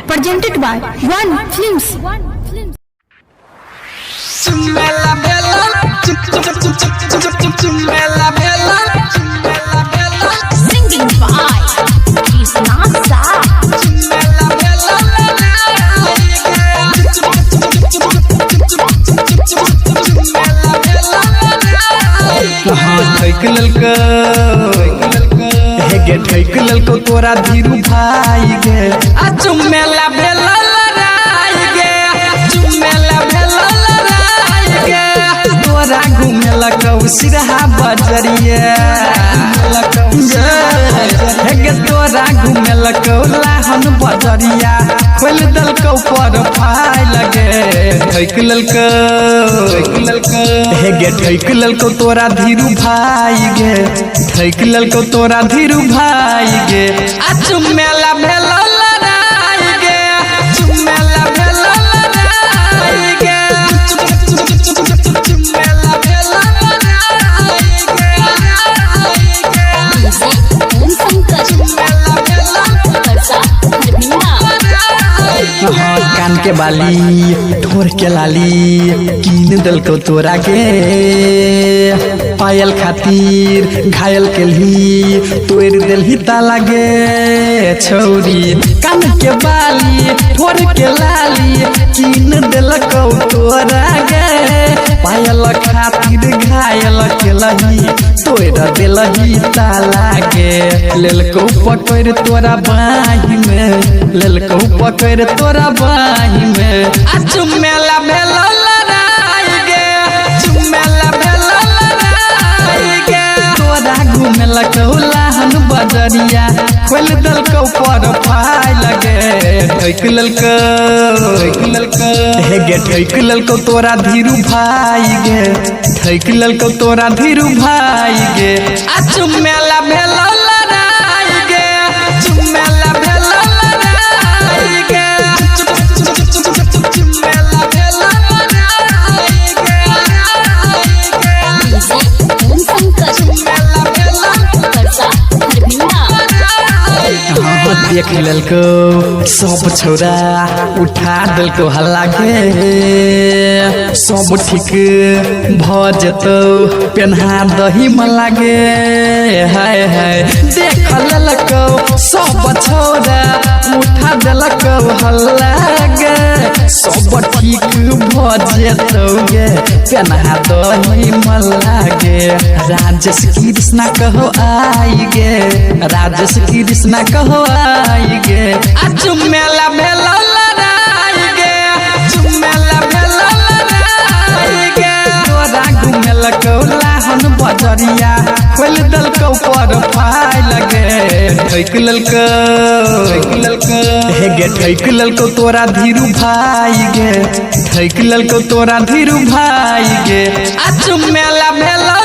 presented by One Films. Singing by Nasa. ठैक ललको तोरा धीरू भाई गे आ चुमेला भेला लड़ाई गे चुमेला भेला लड़ाई गे तोरा घुमेला कौ सिरहा बजरिए गे तोरा घुमेला कौ लाहन बजरिया खोल दल कौ पर फाई लगे ठैक ललको गे ठैक ललको तोरा धीरू भाई गे ठैक ललको तोरा धीरू भाई गे आ चुमेला भेला लड़ाई गे चुमेला भेला लड़ाई गे चुमेला भेला लड़ाई गे कान के बाली ठोर के लाली कीन दल को तोरा के पायल खातिर घायल केलही तोड़ दिलही ताला गे छौरी कान के बाली ठोर के लाली कीन दल को तोरा गे पायल खातिर घायल केलही तोड़ दिलही ताला गे लेल को पकड़ तोरा बाही में लेल को पकड़ तोरा बाही में आ चुमेला भेला लड़ाई गे चुमेला भेला लड़ाई गे तोरा घुमेला कौलाहन बजरिया खोल दल को पर फाई लगे ठैक ललको गे ठैक ललको तोरा धीरू भाई गे ठैक ललको तोरा धीरू भाई गे आ चुमेला भेला लड़ाई गे चुमेला भेला लड़ाई गे देख ललको सब छोरा उठा दलको हल्ला के सब ठीक भ जतो पेन्हा दही में लागे हाय हाय देख ललको सब छोरा उठा दलको हल्ला गे सब ठीक भ जतो गे पेन्हा दही में लागे राजेश कृष्णा कहो आई गे राजेश कृष्णा कहो आई गे आ चुमेला भेला लड़ाई गे चुमेला भेला लड़ाई गे तोरा घुमेला कौलाहन बजरिया खोल दल को पर फाई लगे ठैक ललको गे ठैक ललको तोरा धीरू भाई गे ठैक ललको तोरा धीरू भाई गे आ चुमेला भेला